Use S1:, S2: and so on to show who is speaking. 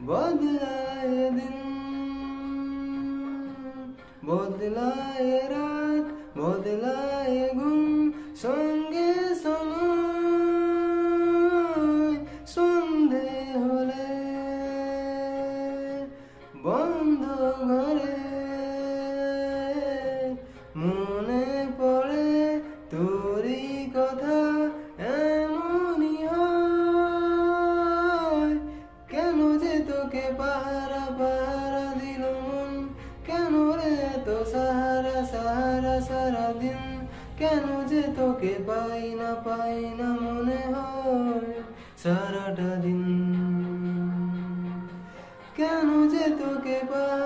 S1: বদলায় দিন, বদলায় রাত, বদলায় ঘুম, সঙ্গে সময় সন্ধে হলে বন্ধ ঘরে মনে পড়ে তোরই কথা। এমনই হয়, কেন যে তোকে পাহারা পাহারা দিল মন, কেন রে এত সাহারা সাহারা সারাদিন, কেন যে তোকে পাই না মনে হয় সারাটা দিন, কেন যে তোকে পাই